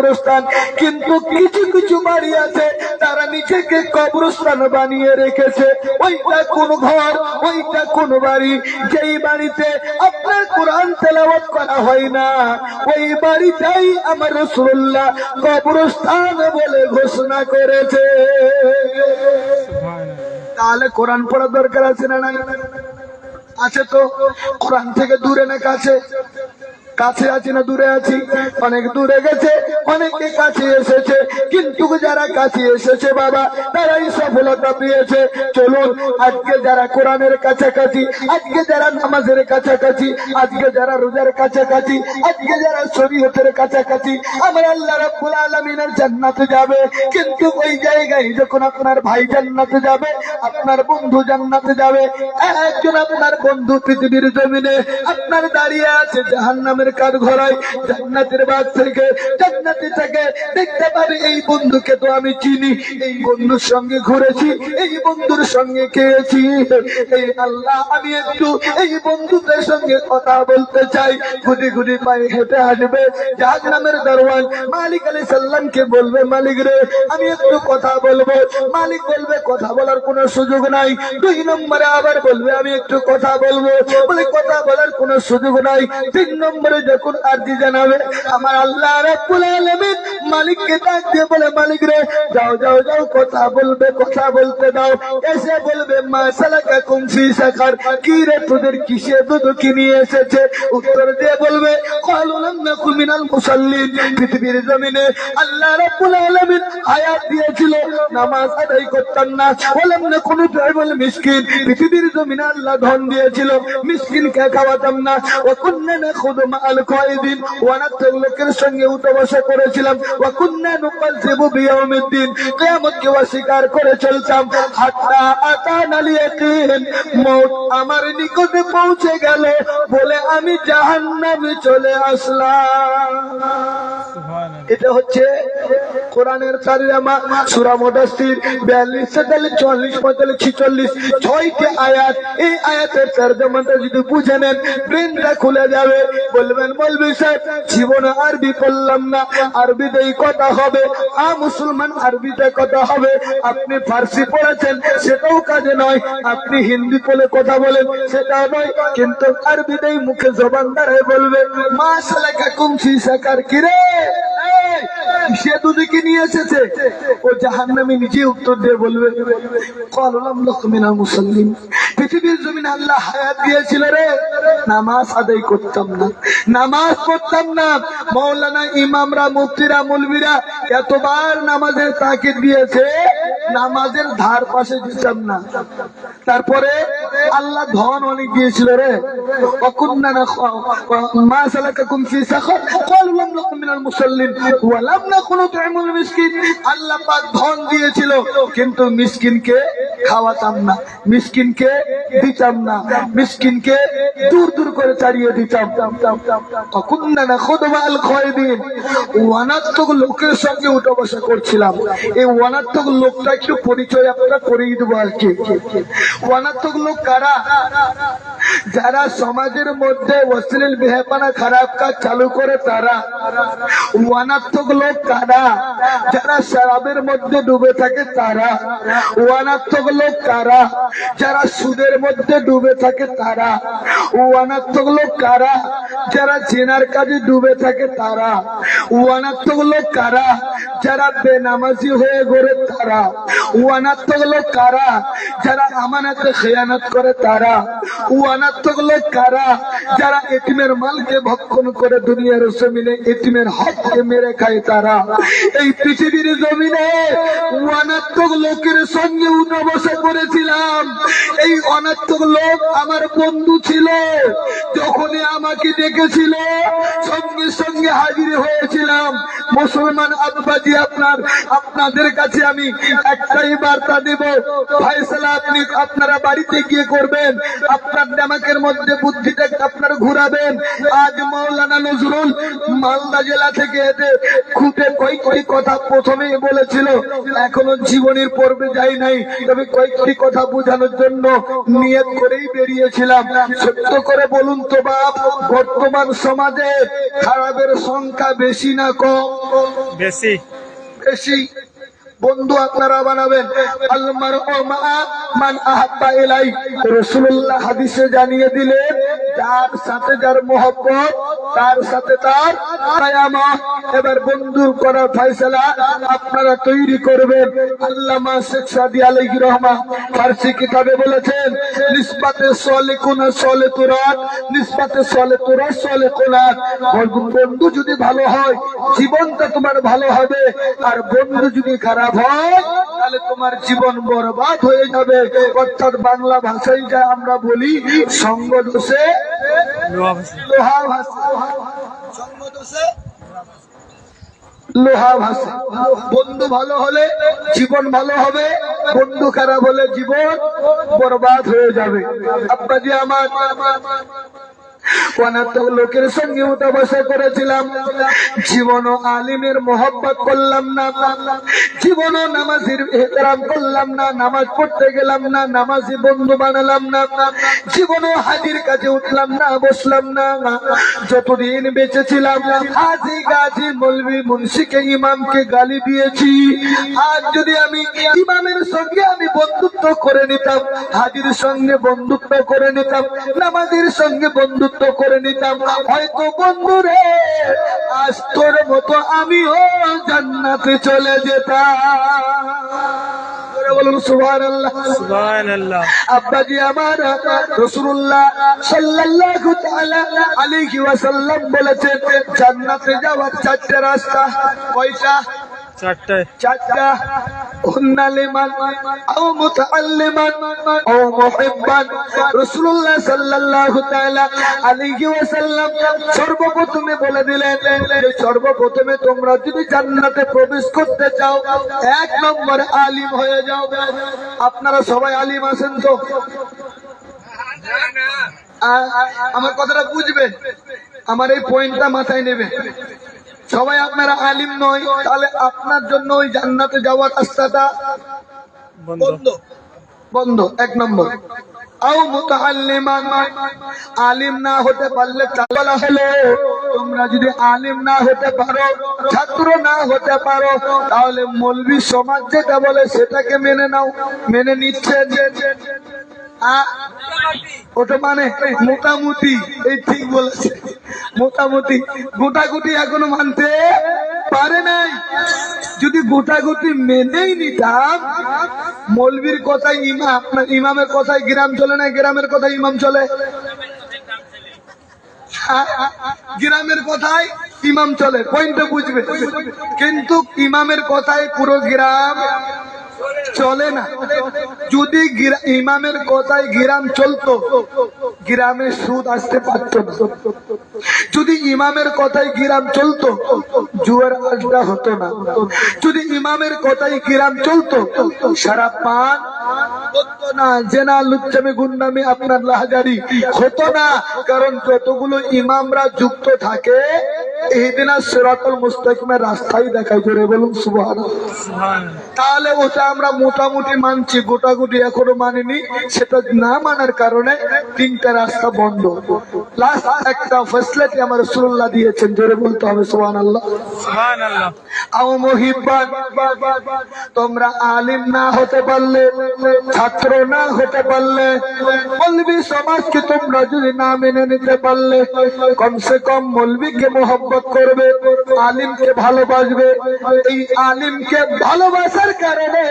কবরস্থান, কিন্তু কিছু কিছু বাড়ি আছে তারা নিজেকে কবরস্থান বানিয়ে রেখেছে। ওইটা কোন ঘর, ওইটা কোন বাড়ি, যেই বাড়িতে আপনার কোরআন তেলাওয়াত করা হয় না, ওই বাড়িটাই আমার রাসূলুল্লাহ কবরস্থান বলে ঘোষণা করেছে। তাহলে কোরআন পড়ার দরকার আছে না নাই? আছে তো। কোরআন থেকে দূরে না কাছে? কাছে আছি না দূরে আছি? অনেক দূরে গেছে, অনেকে কাছে এসেছে, কিন্তু যারা কাছে এসেছে বাবা তারাই সফলতা পেয়েছে। চলুন আজকে যারা কোরআনের কাছাকাছি, আজকে যারা নামাজের কাছাকাছি, আজকে যারা রোজার কাছাকাছি, আজকে যারা শরীয়তের কাছাকাছি, আমার আল্লাহ রাব্বুল আলামিনের জান্নাতে যাবে। কিন্তু ওই জায়গায় যখন আপনার ভাই জান্নাতে যাবে, আপনার বন্ধু জান্নাতে যাবে, একজন আপনার বন্ধু পৃথিবীর জমিনে আপনার দাঁড়িয়ে আছে জাহান্নামের কাঠগড়ায়, জান্নাতের বাগ থেকে, জান্নাতে থেকে দেখতে পাবে এই বন্ধুকে তো আমি চিনি, এই বন্ধুর সঙ্গে ঘুরেছি, এই বন্ধুর সঙ্গে খেয়েছি। এই আল্লাহ আমি একটু এই বন্ধুদের সঙ্গে কথা বলতে চাই। ঘুরে ঘুরে পায়ে হেঁটে আসবে জাহান্নামের দরওয়ান, মালিক আলাইহিস সালামকে বলবে, মালিক রে আমি একটু কথা বলবো। মালিক বলবে কথা বলার কোনো সুযোগ নাই। 2 নম্বরে আবার বলবে আমি একটু কথা বলবো, বলে কথা বলার কোনো সুযোগ নাই। 3 নম্বরে যখন আরজি জানাবে, আমার আল্লাহ রাব্বুল আলামিন মালিককে ডাক দিয়ে বলে, মালিক রে যাও যাও যাও কথা বলবে, কথা বলতে দাও। এসে বলবে মা সালাকাকুম ফি সাকার, কি রে তোদের কিসে দুদকি নিয়ে এসেছে? উত্তর দিয়ে বলবে ক্বালু লাম নাকু মিনাল মুসাল্লিন। পৃথিবীর জমিনে আল্লাহ রাব্বুল আলামিন আয়াত দিয়েছিল নামাজ আদায় করতাম না, ওয়ালাম নাকু নুতইমুল মিসকিন। পৃথিবীর জমিনে আল্লাহ ধন দিয়েছিল, মিসকিনকে খাওয়াতাম না। ওয়া কুননা নাখুদু মাআল কায়দিন, ওয়ানাত্তর লোকের সঙ্গে উঠা বসা করেছিলাম। ওয়া কুননা নুকাযযিবু বিয়াউমিদ্দিন, কিয়ামতকে অস্বীকার করে চলতাম। হাত্তা আতানাল ইয়াকিন, মওত আমার নিকটে পৌঁছে গেল বলে আমি জাহান্নামে চলে আসলাম। এটা হচ্ছে কোরআনের তরজমা। সূরা মুদাসসির 42, 43, 44, 45, 46 6টি আয়াত। এই আয়াতের তরজমাটা যদি বুঝে নেন ব্রেনটা খুলে যাবে। বলবেন মৌলভী সাহেব জীবনে আরবি পড়লাম না, আরবিতেই কথা হবে। মুসলমান আরবিতে কথা হবে। আপনি ফার্সি পড়েছেন সেটাও কাজে নয়, আপনি হিন্দি পড়ে কথা বলেন সেটাও নয়, কিন্তু আরবিতেই মুখে জবান দাঁড়ায় বলবে মা সালাকাকুম ফি সাকার। কিরে সে দুদিকে নিয়ে এসেছে, ও জাহান্নামী নিজে উত্তর দিয়ে বলবে ক্বালু লাম নাকু মিনাল মুসাল্লিন। পৃথিবীর জমিনে আল্লাহ হায়াত দিয়েছিল রে, নামাজ আদায় করতাম না, নামাজ পড়তাম না। মাওলানা ইমামরা, মুফতিরা, মৌলভীরা এতবার নামাজের তাকিদ দিয়েছে, নামাজের ধার পাশে যেতাম না। তারপরে আল্লাহ ধন অনেক দিয়েছিল রে, ওয়াকুন্না মা সালাকাকুম ফি সাকার ক্বালু লাম নাকু মিনাল মুসাল্লিন ওয়া লাম নাকু নুতইমুল মিসকিন। আল্লাহ পাক ধন দিয়েছিল, কিন্তু মিসকিনকে খাওয়াতাম না, মিসকিনকে দিতাম না, মিসকিনকে দূর দূর করে তাড়িয়ে দিতাম। ওয়াকুন্না নাখুদু মাআল কায়দিন, অনাত্মক লোকের সঙ্গে উঠা বসা করছিলাম। এই অনাত্মক লোকটা একটু পরিচয় আপনারা করিয়ে দেবো আর কি। অনাত্মক লোক কারা? যারা সমাজের মধ্যে অশ্লীল বেহায়াপনা, খারাপ কাজ চালু করে তারা। অনাত্মক লোক কারা? যারা শরাবের মধ্যে ডুবে থাকে তারা। অনাত্মক লোক কারা? যারা সুদের মধ্যে ডুবে থাকে তারা। অনাত্মক লোক কারা? যারা জিনার কাজে ডুবে থাকে তারা। অনাত্মক লোক কারা? যারা বেনামাজি হয়ে ঘোরে তারা। অনাত্মক লোক কারা? যারা আমানতে খেয়ানত করে তারা। অনাত্মক লোক কারা? যারা এতিমের মালকে ভক্ষণ করে দুনিয়ার জমিনে এতিমের হককে মেরে খায় তারা। এই পৃথিবীর জমিনে অনাত্মক লোকের সঙ্গে উঠা বসা করেছিলাম। এই অনাত্মক লোক আমার বন্ধু ছিল, যখনই আমাকে ডেকেছিল সঙ্গে সঙ্গে হাজির হয়েছিলাম। মুসলমান আব্বাজি আপনাদের কাছে আমি একটা একটাই বার্তা দিব, ফয়সালা আপনি আপনারা বাড়িতে গিয়ে করবেন। আপনার দিমাগের মধ্যে বুদ্ধিটা আপনারা ঘুরাবেন। আজ মাওলানা নজরুল মালদা জেলা থেকে এতে খুঁটে কয়েকটি কথা প্রথমেই বলেছিল, এখনো জীবনের পর্বে যাই নাই, তবে কয়েকটি কথা বোঝানোর জন্য নিয়ত করেই বেরিয়েছিলাম। সত্য করে বলুন তো বাপ, বর্তমান সমাজে খারাপের সংখ্যা বেশি না কম? বেশি। বেশি। বন্ধু আপনারা বানাবেন। মান আহাব্বা ইলাই, রাসূলুল্লাহ হাদিসে জানিয়ে দিলেন, যার সাথে যার মহব্বত তার সাথে তার কিয়ামত। এবার বন্ধু করার ফয়সালা আপনারা তৈরি করবেন। আল্লামা শেখ সাদি আলাইহির রহমান ফারসি কিতাবে বলেছেন, নিসবাতে সালিকুনা সালিতুরাত, নিসবাতে সালিতুরাত সালিকুনাত। বন্ধু যদি ভালো হয় জীবনটা তোমার ভালো হবে, আর বন্ধু যদি খারাপ হয় তাহলে তোমার জীবন বরবাদ হয়ে যাবে। অর্থাৎ বাংলা ভাষায় যা আমরা বলি, সঙ্গ দোষে লোহা ভাসে, সঙ্গ দোষে লোহা ভাসে। বন্ধু ভালো হলে জীবন ভালো হবে, বন্ধু খারাপ হলে জীবন বরবাদ হয়ে যাবে। আব্বাজি আমার অনাথ লোকের সঙ্গে উঠা বসা করেছিলাম, জীবনও আলিমের মোহব্বত করলাম না, জীবনও নামাজের এহতেরাম করলাম না, নামাজ পড়তে গেলাম না, নামাজি বন্ধু বানালাম না, জীবনও হাজির কাছে উঠলাম না, বসলাম না। যতদিন বেঁচে ছিলাম হাজি গাজী মৌলভী মুন্সিকে ইমামকে গালি দিয়েছি। আজ যদি আমি ইমামের সঙ্গে আমি বন্ধুত্ব করে নিতাম, হাজির সঙ্গে বন্ধুত্ব করে নিতাম, নামাজের সঙ্গে বন্ধুত্ব করে নিতাম, হয়তো বন্ধুরে আজ তোর মতো আমিও জান্নাতে চলে যেতাম। বলুন সুবহানাল্লাহ, সুবহানাল্লাহ। আব্বাজি আমার রাসূলুল্লাহ সাল্লাল্লাহু তাআলা আলাইহি ওয়াসাল্লাম বলেছেন, জান্নাতে যাওয়ার চারটি রাস্তা। কয়টা? চারটা। হুন্না লিমান আও মুতাআল্লিমান আও মুহিব্বান। রাসূলুল্লাহ সাল্লাল্লাহু তাআলা আলাইহি ওয়াসাল্লাম সর্বপ্রথমে বলে দিলেন, সর্বপ্রথমে তোমরা যদি জান্নাতে প্রবেশ করতে চাও, এক নম্বর আলিম হয়ে যাও। আপনারা সবাই আলিম আছেন তো? আমার কথাটা বুঝবেন, আমার এই পয়েন্টটা মাথায় নেবেন। সবাই আপনারা আলিম নয়, তাহলে আপনার জন্য ওই জান্নাতে যাওয়ার রাস্তাটা বন্ধ বন্ধ। এক নম্বর। আও মুতাআল্লিমান, আলিম না হতে পারলে বলা হলো, তোমরা যদি আলিম না হতে পারো, ছাত্র না হতে পারো, তাহলে মৌলভী সমাজ যেটা বলে সেটাকে মেনে নাও। মেনে নিচ্ছে ওটা মানে মোটামুটি, এই ঠিক বলেছে, মোটামুটি। গোটাগুটি এখনো মানতে পারে নাই। যদি গোটাগুটি মেনেই নিতাম, মৌলবীর কথায় ইমাম, আপনার ইমামের কথায় গ্রাম চলে না, গ্রামের কথায় ইমাম চলে, গ্রামের কথায় ইমাম চলে, পয়েন্টটা বুঝবে। কিন্তু ইমামের কথায় পুরো গ্রাম চলে না। যদি ইমামের কথায় গ্রাম চলতো, গ্রামে সুদ আসতে পারত না। যদি ইমামের কথায় গ্রাম চলতো, জুয়ার আড্ডা হতো না। যদি ইমামের কথায় গ্রাম চলতো, সারা পান হতো না, জেনা লুচ্চামি গুন্ডামি আপনার লাহাজারি হতো না। কারণ যতগুলো ইমামরা যুক্ত থাকে, ইহদিনাস সিরাতাল মুস্তাকিমের রাস্তাই দেখায়। জোরে বলুন সুবহানাল্লাহ। তাহলে ওটা আমরা মোটামুটি মানছি, গোটাগুটি এখনো মানিনি। সেটা না মানার কারণে তিনটা রাস্তা বন্ধ। লাস্ট একটা ফয়সালাটি আমার রাসূলুল্লাহ দিয়েছেন, জোরে বলতে হবে সুবহানাল্লাহ, সুবহানাল্লাহ। আও মুহিব্বান, তোমরা আলিম না হতে পারলে, ছাত্র না হতে পারলে, মৌলভী সমাজকে তোমরা যদি না মেনে নিতে পারলে, কমসে কম মৌলভীকে মোহব্বত করবে, আলিমকে ভালোবাসবে। এই আলিমকে ভালোবাসার কারণে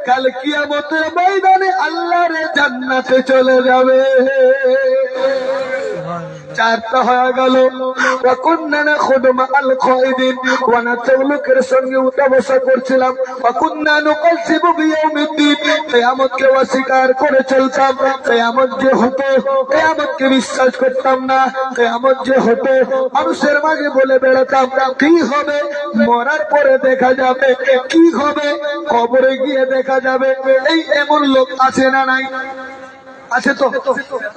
কাল কিয়ামতের ময়দানে আল্লাহর জান্নাতে চলে যাবে। চারটা হয়ে গেল। ওয়াকুন্না নাখুদু মাআল খায়দিন, লোকের সঙ্গে উঠা বসা করছিলাম। ওয়াকুন্না নুকাযযিবু বিয়াউমিদ্দিন, কিয়ামতকে অস্বীকার করে চলতাম। কিয়ামত যে হতো, কিয়ামতকে বিশ্বাস করতাম না। কিয়ামত যে হতো, মানুষের মাঝে বলে বেড়াতাম কি হবে, মরার পরে দেখা যাবে। কি হবে, কবরে গিয়ে দেখা যাবে। এই এমন লোক আছে না নাই? আছে তো,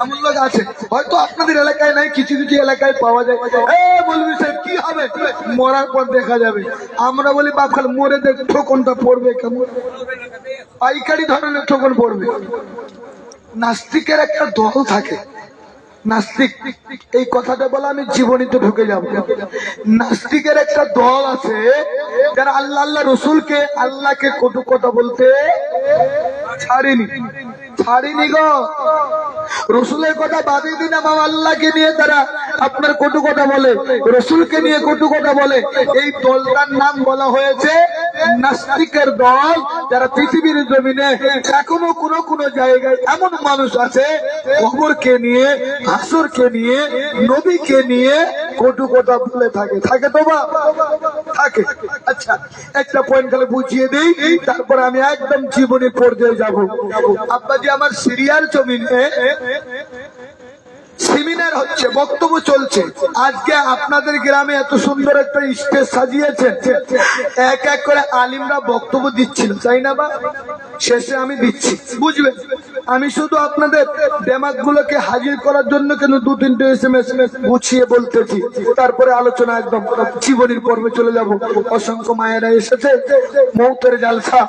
এমন লোক আছে। হয়তো আপনাদের এলাকায় নাই, কিছু কিছু এলাকায় পাওয়া যায়। বলবি স্যার কি হবে, মরার পর দেখা যাবে। আমরা বলি বাপ খাল মরে দেখ ঠোকনটা পড়বে কেমন, পাইকারি ধরনের ঠোকন পড়বে। নাস্তিকের একটা দল থাকে, নাস্তিক, এই কথাটা বলে আমি জীবনীতে ঢুকে যাব। নাস্তিকের একটা দল আছে যারা আল্লাহ আল্লাহ রসুলকে, আল্লাহকে কটু কথা বলতে ছাড়িনি গো। রসুলের কথা বাদে দিন, আমার আল্লাহকে নিয়ে তারা আপনার কটু কথা বলে, রসুলকে নিয়ে কটু কথা বলে। এই দলটার নাম বলা হয়েছে নাস্তিকের দল। যারা পৃথিবীর জমিনে এখনো কোন জায়গায় এমন মানুষ আছে কবরকে নিয়ে, হাসরকে নিয়ে, নবীকে নিয়ে কটু কথা বলে থাকে তো বা থাকে। আচ্ছা, একটা পয়েন্ট খালি বুঝিয়ে দিই, তারপর আমি একদম জীবনী পর্যায়ে যাব। আব্বাজি, আমার সিরিয়ার জমিনে সেমিনার হচ্ছে, বক্তব্য চলছে। আজকে আপনাদের গ্রামে এত সুন্দর একটা স্টেজ সাজিয়েছে, এক এক করে আলিমরা বক্তব্য দিচ্ছিল, তাই না বা? শেষে আমি দিচ্ছি, বুঝবেন। আমি শুধু আপনাদের দেমাগ গুলোকে হাজির করার জন্য কেন দু তিনটে SMS গুছিয়ে বলতেছি, তারপরে আলোচনা একদম জীবনীর পর্বে চলে যাব। অসংখ্য মায়েরা এসেছে, মৌতের জালসা,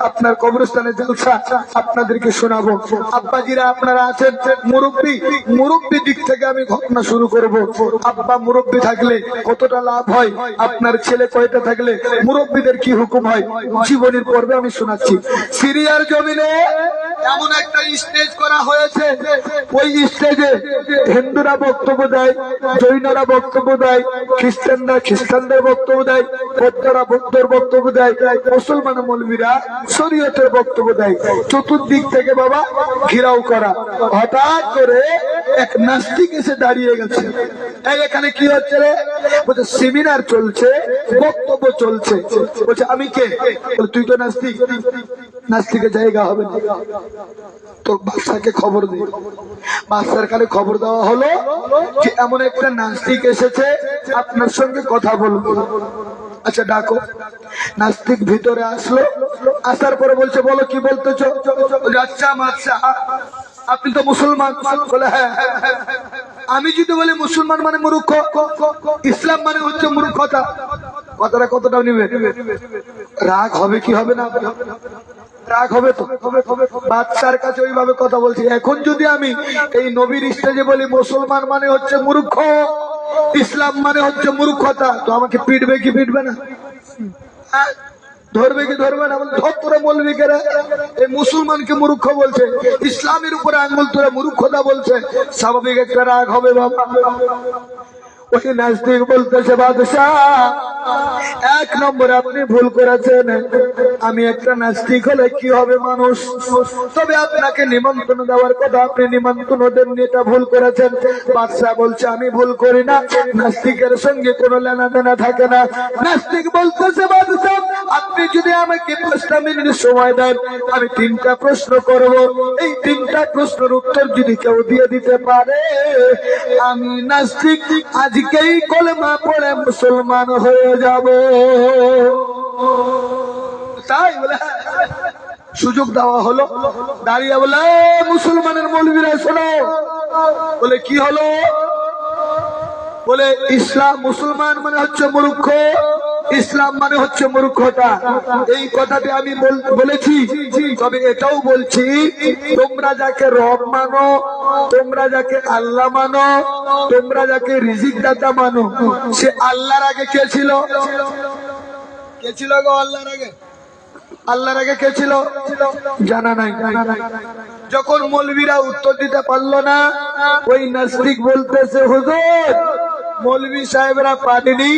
আপনার কবরস্থানের জালসা আপনাদেরকে শোনাবো। আব্বাজিরা আপনারা আছেন, মুরব্বী দিক থেকে আমি ঘটনা শুরু করব। আব্বা মুরব্বী থাকলে কতটা লাভ হয়, আপনার ছেলে কয়টা থাকলে মুরব্বীদের কি হুকুম হয়, জীবনীর পর্বে আমি শোনাচ্ছি। সিরিয়ার জমিনে এমন একটা স্টেজ করা হয়েছে, ওই স্টেজে হিন্দুরা বক্তব্য দেয়, জৈনরা বক্তব্য দেয়, খ্রিস্টানদের বক্তব্য দেয়, বৌদ্ধরা বৌদ্ধর বক্তব্য দেয়, মুসলমান মৌলবীরা শরীয়তের বক্তব্য দেয়। চতুর্দিক থেকে বাবা ঘিরাও করা। হঠাৎ করে এক নাস্তিক এসে দাঁড়িয়ে গেছে। এখানে কি হচ্ছে রে? বলছে সেমিনার চলছে, বক্তব্য চলছে। বলছে আমি কে? তুই তো নাস্তিক, নাস্তিকের জায়গা হবে না। তো বাদশাকে খবর দিই, বাদশার কালে খবর দেওয়া হলো যে এমন একটা নাস্তিক এসেছে, আপনার সঙ্গে কথা বলবো। আচ্ছা ডাকো। নাস্তিক ভিতরে আসলো, আসার পরে বলছে বলো কি বলতেছ? আচ্ছা মাচ্ছা, আপনি তো মুসলমান? বলে হ্যাঁ। আমি যদি বলি মুসলমান মানে মূর্খ, ইসলাম মানে হচ্ছে মূর্খতা, কথাটা কতটা নিবে? রাগ হবে কি হবে না? রাগ হবে তো। বাচ্চার কাছে ওইভাবে কথা বলছি। এখন যদি আমি এই নবীর স্টেজে বলি মুসলমান মানে হচ্ছে মূর্খ, ইসলাম মানে হচ্ছে মূর্খতা, তো আমাকে পিটবে কি পিটবে না? ধরবে কি ধরবে না? তোরা বলবি কেরা এই মুসলমানকে মূর্খ বলছে, ইসলামের উপরে আঙ্গুল তোরা মূর্খতা বলছে, স্বাভাবিক একটা রাগ হবে বাবা। ওই নাস্তিক বলতেছে বাদশাহ, এক নম্বরে আপনি ভুল করেছেন। আমি একটা নাস্তিক হলে কি হবে মানুষ, তবে আপনাকে নিমন্ত্রণ দেওয়ার কথা, আপনি নিমন্ত্রণ দেননি, এটা ভুল করেছেন। বাদশাহ বলছে আমি ভুল করি না, নাস্তিকের সঙ্গে কোনো লেনা দেনা থাকে না। নাস্তিক বলতেছে বাদশাহ, আপনি যদি আমাকে 5টা মিনিট সময় দেন, আমি 3টা প্রশ্ন করব। এই 3টা প্রশ্নের উত্তর যদি কেউ দিয়ে দিতে পারে, আমি নাস্তিক আজকেই কলেমা পড়ে মুসলমান হয়ে যাব। তাই বলে সুযোগ দেওয়া হলো। দাঁড়িয়ে বলে মুসলমানের মৌলবীরা শোনো। বলে কি হলো? বলে ইসলাম, মুসলমান মানে হচ্ছে মূর্খ, ইসলাম মানে হচ্ছে মূর্খতা। এই কথাটি আমি বলেছি, তবে এটাও বলছি তোমরা যাকে রব মানো, তোমরা যাকে আল্লাহ মানো, তোমরা যাকে রিজিক দাতা মানো, সে আল্লাহর আগে কে ছিল? কে ছিল গো আল্লাহর আগে? আল্লাহর আগে কে ছিল জানা নাই। যখন মৌলবীরা উত্তর দিতে পারলো না, ওই নাস্তিক বলতেছে হুজুর মৌলবী সাহেবরা পারেনি,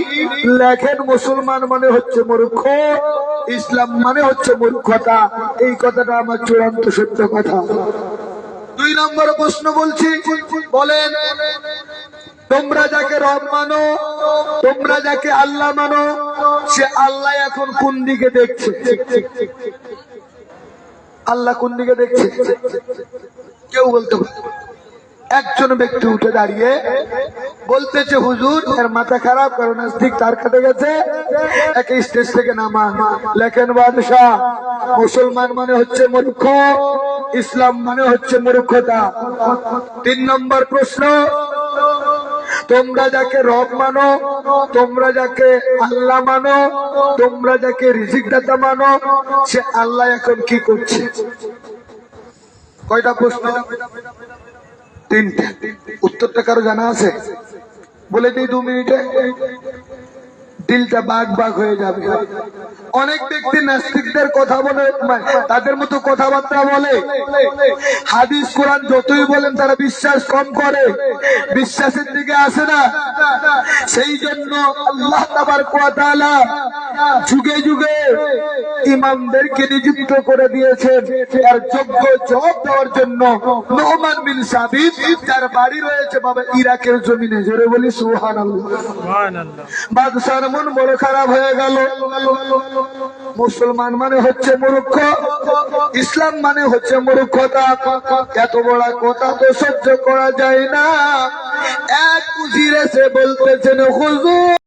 লেখেন মুসলমান মানে হচ্ছে মূর্খ, ইসলাম মানে হচ্ছে মূর্খতা। এই কথাটা আমার চূড়ান্ত সত্য কথা। 2 নম্বর প্রশ্ন বলছি, বলেন তোমরা যাকে রব মানো, তোমরা যাকে আল্লাহ মানো, সে আল্লাহ এখন কোন দিকে দেখছে? আল্লাহ কোন দিকে দেখছে কেউ বলতে পারে? একজন ব্যক্তি উঠে দাঁড়িয়ে বলতেছে, হুজুর এর মাথা খারাপ, কারণ নাস্তিক তার কাটে গেছে, একে স্টেজ থেকে নামান। লেখেন বাদশাহ, মুসলমান মানে হচ্ছে মূর্খ, ইসলাম মানে হচ্ছে মূর্খতা। 3 নম্বর প্রশ্ন, তোমরা যাকে রব মানো, তোমরা যাকে আল্লাহ মানো, তোমরা যাকে রিজিক দাতা মানো, সে আল্লাহ এখন কি করছে? কয়টা প্রশ্ন? 3টা। উত্তরটা কারো জানা আছে? বলে দিই 2 মিনিটে, দিলটা বাগ বাগ হয়ে যাবে। অনেক ব্যক্তি নাস্তিকদের কথা বলে, তাদের মতো কথাবার্তা বলে, হাদিস কোরআন যতই বলেন তারা বিশ্বাস কম করে, বিশ্বাসের দিকে আসে না। সেই জন্য আল্লাহ তাবারক ওয়া তাআলা যুগে যুগে ইমামদেরকে নিযুক্ত করে দিয়েছেন তার যোগ্য জবাব দেওয়ার জন্য। নোমান বিন সাবিত, তার বাড়ি রয়েছে বাবা ইরাকের জমিনে। জোরে বলি সুবহানাল্লাহ। বাদশার মন বড় খারাপ হয়ে গেল। মুসলমান মানে হচ্ছে মূর্খ, ইসলাম মানে হচ্ছে মূর্খতা। এত বড় কথা তো সহ্য করা যায় না। এক উজির এসে বলতেছেন, হুজুর